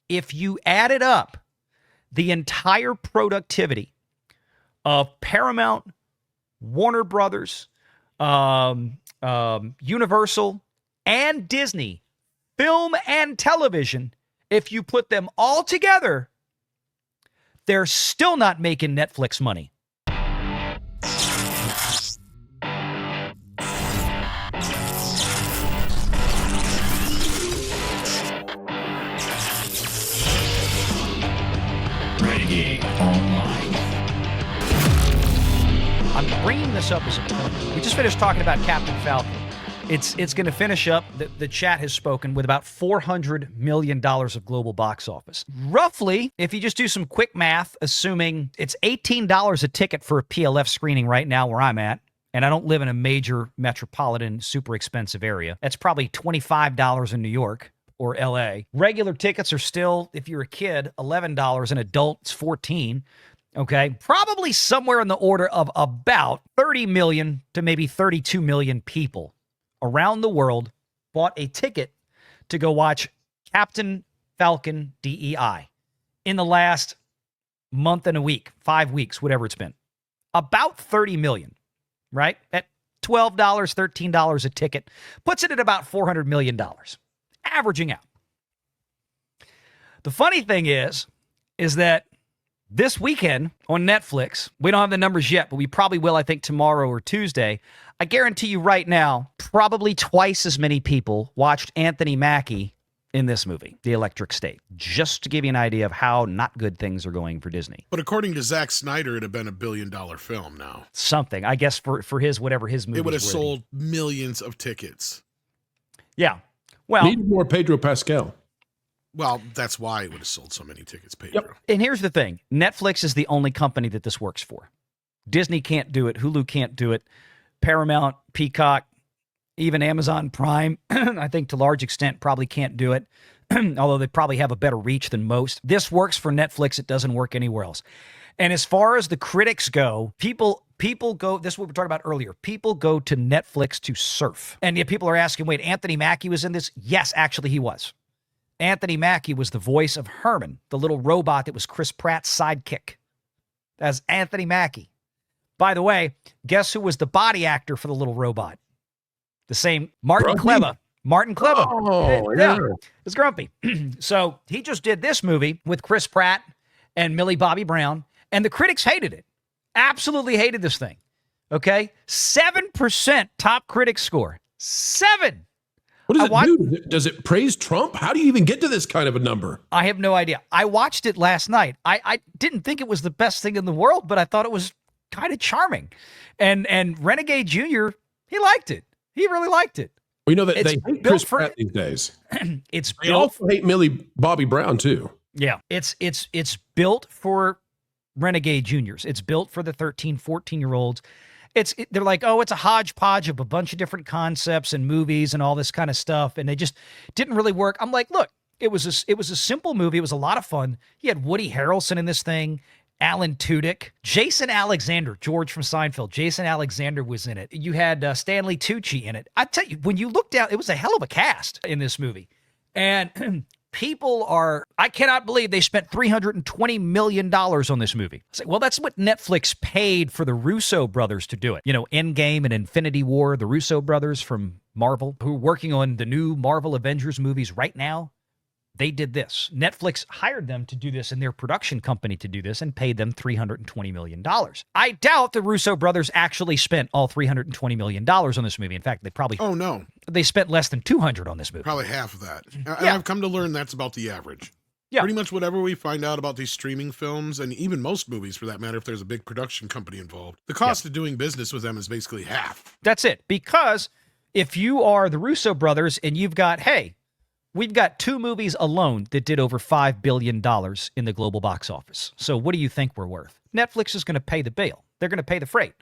If you added up the entire productivity of Paramount, Warner Brothers, Universal, and Disney, film and television, if you put them all together, they're still not making Netflix money. Renegade Online. I'm bringing this up as a point. We just finished talking about Captain Falcon. It's going to finish up. The chat has spoken with about $400 million of global box office. Roughly, if you just do some quick math, assuming it's $18 a ticket for a PLF screening right now where I'm at, and I don't live in a major metropolitan, super expensive area, that's probably $25 in New York or LA. Regular tickets are still, if you're a kid, $11. An adult, it's $14. Okay, probably somewhere in the order of about 30 million to maybe 32 million people around the world bought a ticket to go watch Captain Falcon DEI in the last month and a week, 5 weeks, whatever it's been. About 30 million, right? At $12, $13 a ticket, puts it at about $400 million, averaging out. The funny thing is that this weekend on Netflix, we don't have the numbers yet, but we probably will, I think, tomorrow or Tuesday. I guarantee you right now, probably twice as many people watched Anthony Mackie in this movie, The Electric State, just to give you an idea of how not good things are going for Disney. But according to Zack Snyder, it'd have been $1 billion film now. Something, I guess, for his, whatever his movie. It would have sold millions of tickets. Yeah. Well, need more Pedro Pascal. Well, that's why it would have sold so many tickets, Pedro. Yep. And here's the thing. Netflix is the only company that this works for. Disney can't do it. Hulu can't do it. Paramount, Peacock, even Amazon Prime, I think to a large extent probably can't do it, although they probably have a better reach than most. This works for Netflix. It doesn't work anywhere else. And as far as the critics go, people go, this is what we were talking about earlier, people go to Netflix to surf. And yet people are asking, wait, Anthony Mackie was in this? Yes, actually he was. Anthony Mackie was the voice of Herman, the little robot that was Chris Pratt's sidekick. That's Anthony Mackie. By the way, guess who was the body actor for the little robot? The same Martin Kleba. Martin Kleba. Oh, yeah. It's Grumpy. So he just did this movie with Chris Pratt and Millie Bobby Brown, and the critics hated it. Absolutely hated this thing. Okay? 7% top critic score. 7%. What does it do? Does it praise Trump? How do you even get to this kind of a number? I have no idea. I watched it last night. I didn't think it was the best thing in the world, but I thought it was kind of charming. And Renegade Jr., he liked it. He really liked it. We know that they hate Chris Pratt these days. They also hate Millie Bobby Brown, too. Yeah. It's built for Renegade Juniors. It's built for the 13, 14-year-olds. They're like, oh, it's a hodgepodge of a bunch of different concepts and movies and all this kind of stuff, and they just didn't really work. I'm like, look, it was a simple movie. It was a lot of fun. You had Woody Harrelson in this thing, Alan Tudyk, Jason Alexander, George from Seinfeld. Jason Alexander was in it. You had Stanley Tucci in it. I tell you, when you look down, it was a hell of a cast in this movie, and I cannot believe they spent $320 million on this movie. I say, well, that's what Netflix paid for the Russo brothers to do it. You know, Endgame and Infinity War, the Russo brothers from Marvel, who are working on the new Marvel Avengers movies right now. They did this. Netflix hired them to do this and their production company to do this and paid them $320 million. I doubt the Russo brothers actually spent all $320 million on this movie. In fact, they probably... Oh, no. They spent less than $200 on this movie. Probably half of that. And I've come to learn that's about the average. Yeah. Pretty much whatever we find out about these streaming films, and even most movies for that matter, if there's a big production company involved, the cost of doing business with them is basically half. That's it. Because if you are the Russo brothers and you've got, hey, we've got 2 movies alone that did over $5 billion in the global box office. So what do you think we're worth? Netflix is going to pay the bill. They're going to pay the freight.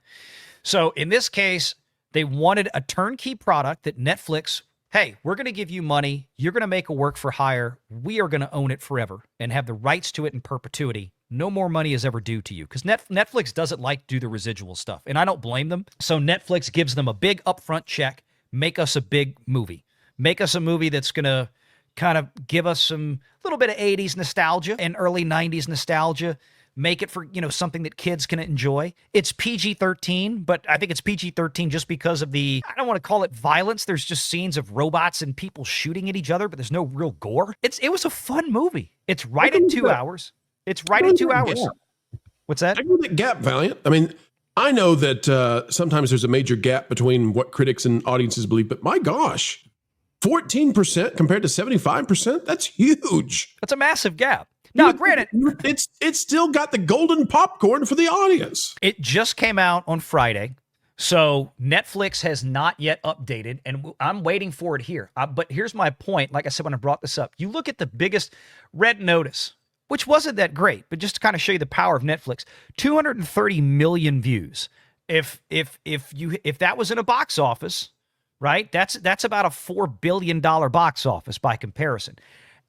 So in this case, they wanted a turnkey product that Netflix, hey, we're going to give you money. You're going to make a work for hire. We are going to own it forever and have the rights to it in perpetuity. No more money is ever due to you, because Netflix doesn't like to do the residual stuff, and I don't blame them. So Netflix gives them a big upfront check. Make us a big movie. Make us a movie that's going to kind of give us some little bit of 80s nostalgia and early 90s nostalgia, make it for, something that kids can enjoy. It's PG-13, but I think it's PG-13 just because of I don't want to call it violence. There's just scenes of robots and people shooting at each other, but there's no real gore. It was a fun movie. It's right at 2 hours. It's right at 2 hours. What's that? I agree with that gap, Valiant. I mean, I know that sometimes there's a major gap between what critics and audiences believe, but my gosh, 14% compared to 75%, that's huge. That's a massive gap. Now, granted, it's still got the golden popcorn for the audience. It just came out on Friday, so Netflix has not yet updated, and I'm waiting for it here. But here's my point. Like I said when I brought this up, you look at the biggest Red Notice, which wasn't that great, but just to kind of show you the power of Netflix, 230 million views. If that was in a box office, right? That's about a $4 billion box office by comparison.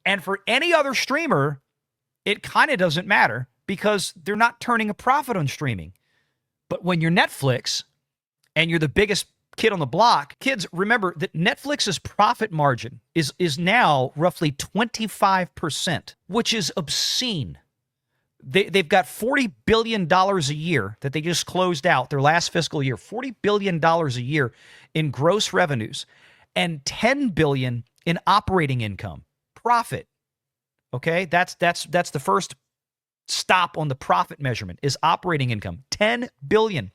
And for any other streamer, it kind of doesn't matter because they're not turning a profit on streaming. But when you're Netflix and you're the biggest kid on the block, kids, remember that Netflix's profit margin is now roughly 25%, which is obscene. They've got $40 billion a year that they just closed out their last fiscal year, $40 billion a year in gross revenues and $10 billion in operating income, profit. Okay, that's the first stop on the profit measurement is operating income, $10 billion.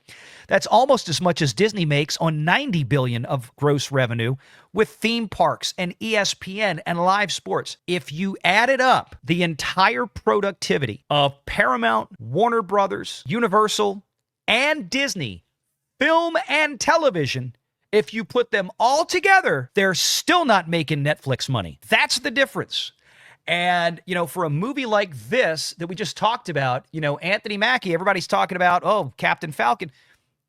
That's almost as much as Disney makes on $90 billion of gross revenue with theme parks and ESPN and live sports. If you added up the entire productivity of Paramount, Warner Brothers, Universal, and Disney, film and television, if you put them all together, they're still not making Netflix money. That's the difference. And, for a movie like this that we just talked about, Anthony Mackie, everybody's talking about, Captain Falcon,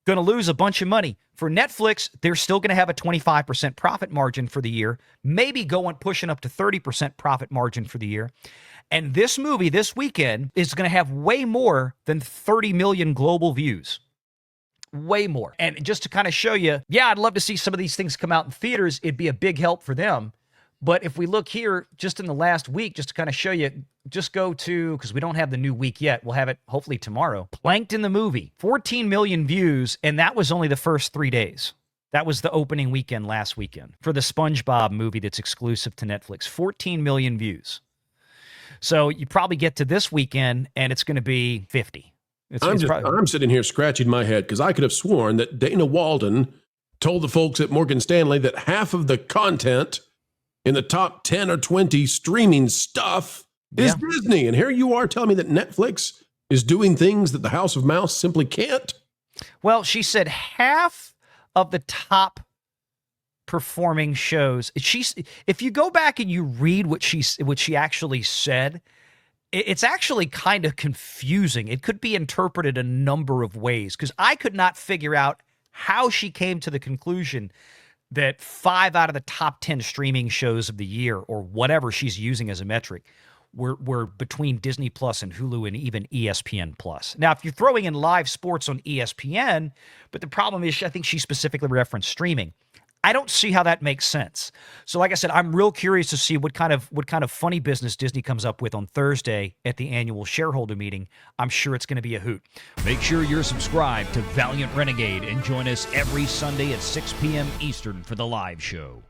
going to lose a bunch of money. For Netflix, they're still going to have a 25% profit margin for the year, maybe pushing up to 30% profit margin for the year. And this movie this weekend is going to have way more than 30 million global views. Way more. And just to kind of show you, I'd love to see some of these things come out in theaters. It'd be a big help for them. But if we look here, just in the last week, just to kind of show you, just go to, because we don't have the new week yet. We'll have it hopefully tomorrow. Plankton the movie, 14 million views, and that was only the first 3 days. That was the opening weekend last weekend for the SpongeBob movie that's exclusive to Netflix. 14 million views. So you probably get to this weekend, and it's going to be 50. I'm sitting here scratching my head because I could have sworn that Dana Walden told the folks at Morgan Stanley that half of the content in the top 10 or 20 streaming stuff is Disney. And here you are telling me that Netflix is doing things that the House of Mouse simply can't? Well, she said half of the top performing shows. If you go back and you read what she actually said, it's actually kind of confusing. It could be interpreted a number of ways because I could not figure out how she came to the conclusion that 5 out of the top 10 streaming shows of the year or whatever she's using as a metric were between Disney Plus and Hulu and even ESPN Plus. Now, if you're throwing in live sports on ESPN, but the problem is I think she specifically referenced streaming. I don't see how that makes sense. So like I said, I'm real curious to see what kind of funny business Disney comes up with on Thursday at the annual shareholder meeting. I'm sure it's going to be a hoot. Make sure you're subscribed to Valiant Renegade and join us every Sunday at 6 p.m. Eastern for the live show.